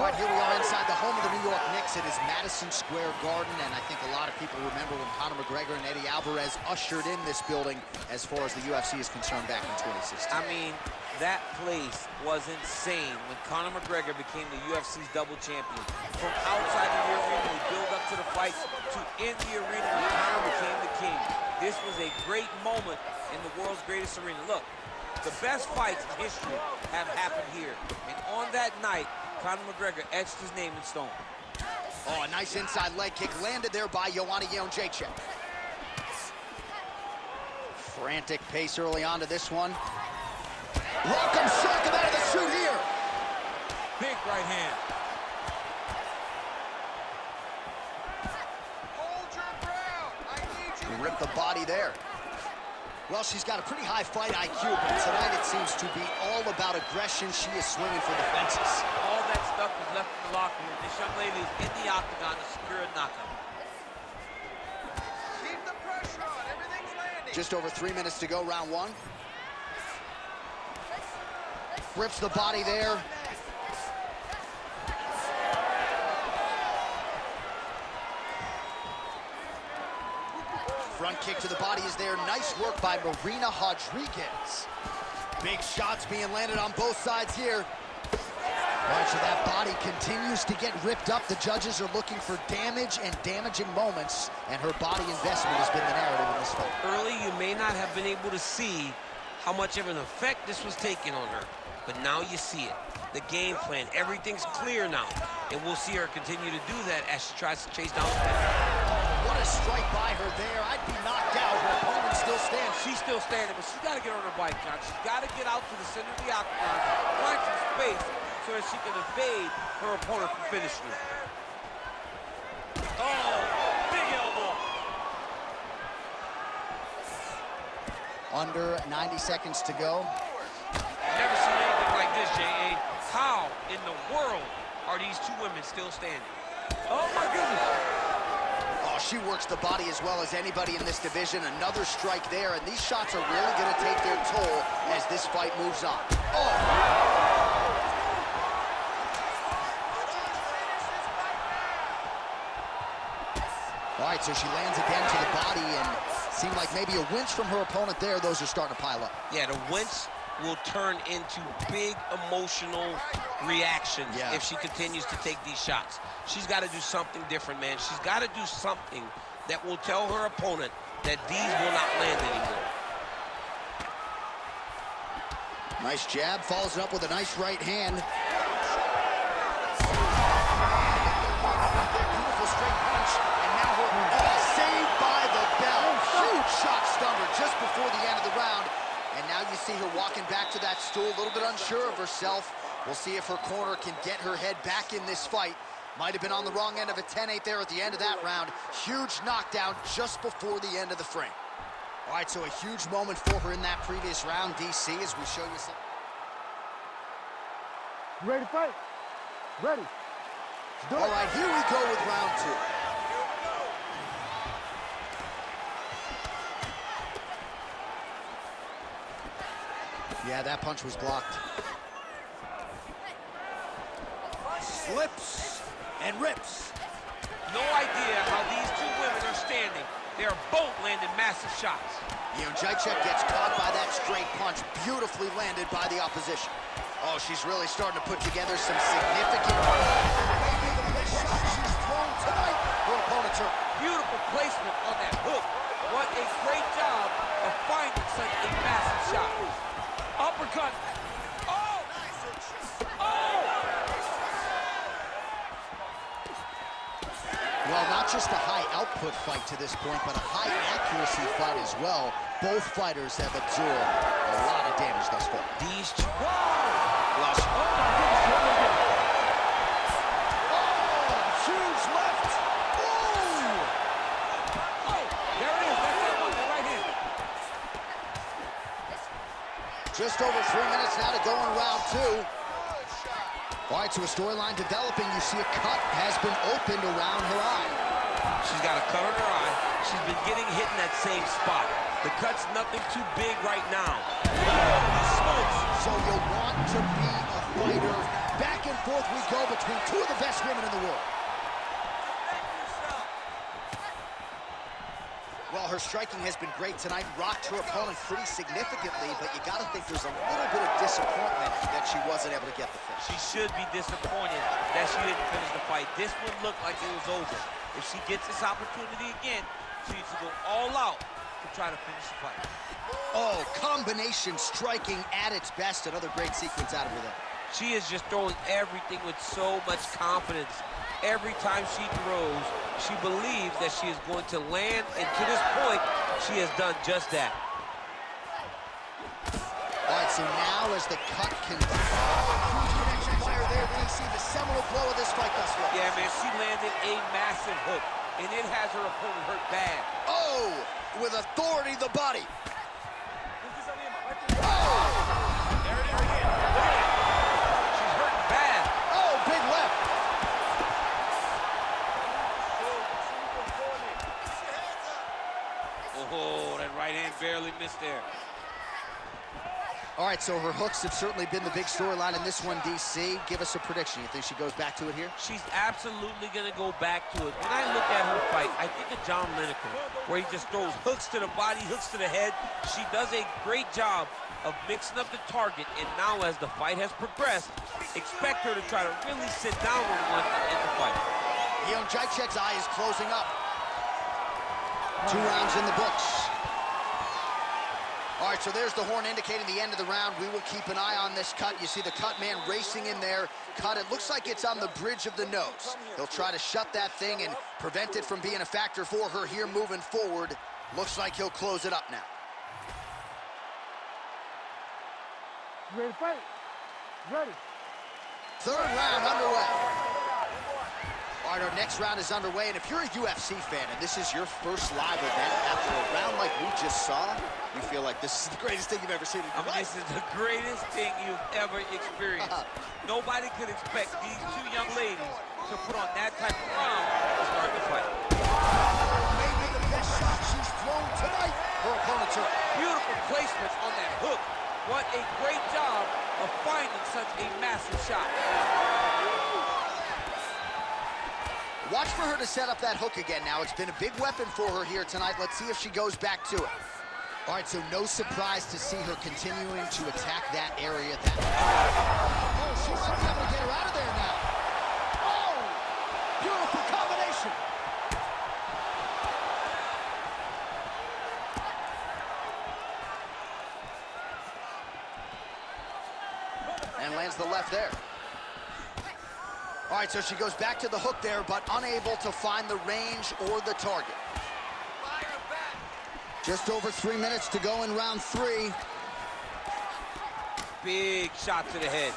All right, here we are inside the home of the New York Knicks. It is Madison Square Garden, and I think a lot of people remember when Conor McGregor and Eddie Alvarez ushered in this building as far as the UFC is concerned back in 2016. I mean, that place was insane when Conor McGregor became the UFC's double champion. From outside of the arena, we build up to the fight, to in the arena when Conor became the king. This was a great moment in the world's greatest arena. Look, the best fights in history have happened here. And on that night, Conor McGregor etched his name in stone. Oh, a nice inside leg kick landed there by Joanna Jędrzejczyk. Frantic pace early on to this one. Welcome shot come out of the shoot here. Big right hand. Hold your ground. I need you. Rip the body there. Well, she's got a pretty high fight IQ, but tonight it seems to be all about aggression. She is swinging for the fences. All that stuff was left in the locker room. This young lady is in the octagon to secure a knockout. Keep the pressure on. Everything's landing. Just over 3 minutes to go, round one. Rips the body there. Front kick to the body is there. Nice work by Marina Rodriguez. Big shots being landed on both sides here. Right, so that body continues to get ripped up. The judges are looking for damage and damaging moments, and her body investment has been the narrative in this fight. Early, you may not have been able to see how much of an effect this was taking on her, but now you see it. The game plan, everything's clear now, and we'll see her continue to do that as she tries to chase down the finish. What a strike by her there. I'd be knocked out. Her opponent still stands. She's still standing, but she's got to get on her bike, John. She's got to get out to the center of the octagon, find some space so that she can evade her opponent from finishing her. Oh, big elbow. Under 90 seconds to go. Never seen anything like this, J.A. How in the world are these two women still standing? Oh, my goodness. Oh, she works the body as well as anybody in this division. Another strike there, and these shots are really going to take their toll as this fight moves on. Oh! All right, so she lands again to the body, and seemed like maybe a winch from her opponent there. Those are starting to pile up. Yeah, the winch will turn into big emotional reactions if she continues to take these shots. She's got to do something different, man. She's got to do something that will tell her opponent that these will not land anymore. Nice jab, follows it up with a nice right hand. Beautiful straight punch, and now her saved by the bell. Huge shot stunner just before the end of the round. And now you see her walking back to that stool, a little bit unsure of herself. We'll see if her corner can get her head back in this fight. Might have been on the wrong end of a 10-8 there at the end of that round. Huge knockdown just before the end of the frame. All right, so a huge moment for her in that previous round, DC, as we show you some. Ready to fight? Ready. All right, here we go with round two. Yeah, that punch was blocked. Slips and rips. No idea how these two women are standing. They are both landing massive shots. Jędrzejczyk gets caught by that straight punch, beautifully landed by the opposition. Oh, she's really starting to put together some significant... Maybe the best shot she's thrown tonight. Her opponent's hurt. Beautiful placement on that hook. What a great job of finding such a massive shot. Uppercut. Oh! Oh! Well, not just a high output fight to this point, but a high accuracy fight as well. Both fighters have absorbed a lot of damage thus far. These two... Whoa! Well, Oh, my goodness. oh, huge left. Ooh! Oh, there it is. That's that one, the right hand. Just over 3 minutes now to go in round two. All right, so a storyline developing. You see a cut has been opened around her eye. She's got a cut on her eye. She's been getting hit in that same spot. The cut's nothing too big right now. Holy smokes. So you'll want to be a fighter. Back and forth we go between two of the best women in the world. Well, her striking has been great tonight, rocked her opponent pretty significantly, but you gotta think there's a little bit of disappointment that she wasn't able to get the finish. She should be disappointed that she didn't finish the fight. This one looked like it was over. If she gets this opportunity again, she needs to go all out to try to finish the fight. Oh, combination striking at its best. Another great sequence out of her there. She is just throwing everything with so much confidence. Every time she throws, she believes that she is going to land, and to this point, she has done just that. All right, so now as the cut continues, huge connection fire there. We see the seminal blow of this fight thus far. Yeah, man, she landed a massive hook, and it has her opponent hurt bad. Oh, with authority, the body. Oh! There it is again. Look at it. She's hurting bad. Oh, big left. Oh, that right hand barely missed there. All right, so her hooks have certainly been the big storyline in this one, DC. Give us a prediction. You think she goes back to it here? She's absolutely going to go back to it. When I look at her fight, I think of John Lineker, where he just throws hooks to the body, hooks to the head. She does a great job of mixing up the target, and now as the fight has progressed, expect her to try to really sit down with one and end the fight. Leon Jacek's eye is closing up. 2 rounds in the books. All right, so there's the horn indicating the end of the round. We will keep an eye on this cut. You see the cut man racing in there. Cut, it looks like it's on the bridge of the nose. He'll try to shut that thing and prevent it from being a factor for her here moving forward. Looks like he'll close it up now. Ready to fight? Ready. 3rd round underway. All right, our next round is underway, and if you're a UFC fan and this is your first live event after a round like we just saw, you feel like this is the greatest thing you've ever seen in your life. This is the greatest thing you've ever experienced. Nobody could expect these 2 young ladies to put on that type of round to start the fight. Maybe the best shot she's thrown tonight. Her opponent's hurt. Beautiful placements on that hook. What a great job of finding such a massive shot. Watch for her to set up that hook again now. It's been a big weapon for her here tonight. Let's see if she goes back to it. All right, so no surprise to see her continuing to attack that area. Oh, she's able to get her out of there now. Oh, beautiful combination. And lands the left there. All right, so she goes back to the hook there, but unable to find the range or the target. Just over 3 minutes to go in round 3. Big shot to the head.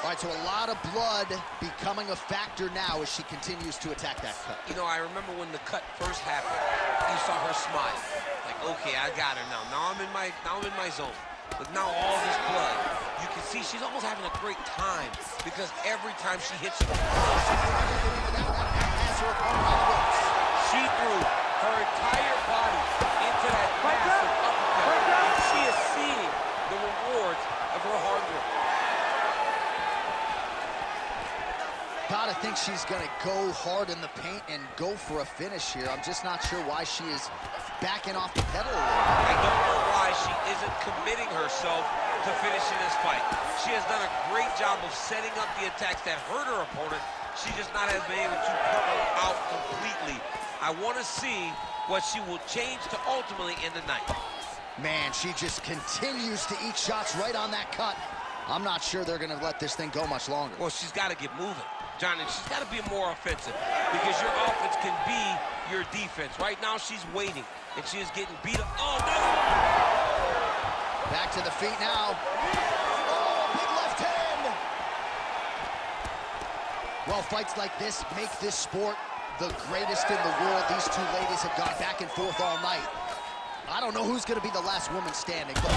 All right, so a lot of blood becoming a factor now as she continues to attack that cut. You know, I remember when the cut first happened, you saw her smile. Like, okay, I got her now. Now I'm in my zone. But now all this blood, you can see she's almost having a great time because every time she hits her, she threw her entire body into that massive uppercut, and she is seeing the rewards of her hard work. Gotta think she's gonna go hard in the paint and go for a finish here. I'm just not sure why she is backing off the pedal. I don't know why she isn't committing herself to finishing this fight. She has done a great job of setting up the attacks that hurt her opponent. She just not has been able to put her out completely. I want to see what she will change to ultimately end the night. Man, she just continues to eat shots right on that cut. I'm not sure they're gonna let this thing go much longer. Well, she's got to get moving, John, and she's got to be more offensive because your offense can be your defense. Right now, she's waiting, and she is getting beat up. Oh, no! Back to the feet now. Oh, big left hand! Well, fights like this make this sport the greatest in the world. These 2 ladies have gone back and forth all night. I don't know who's going to be the last woman standing, but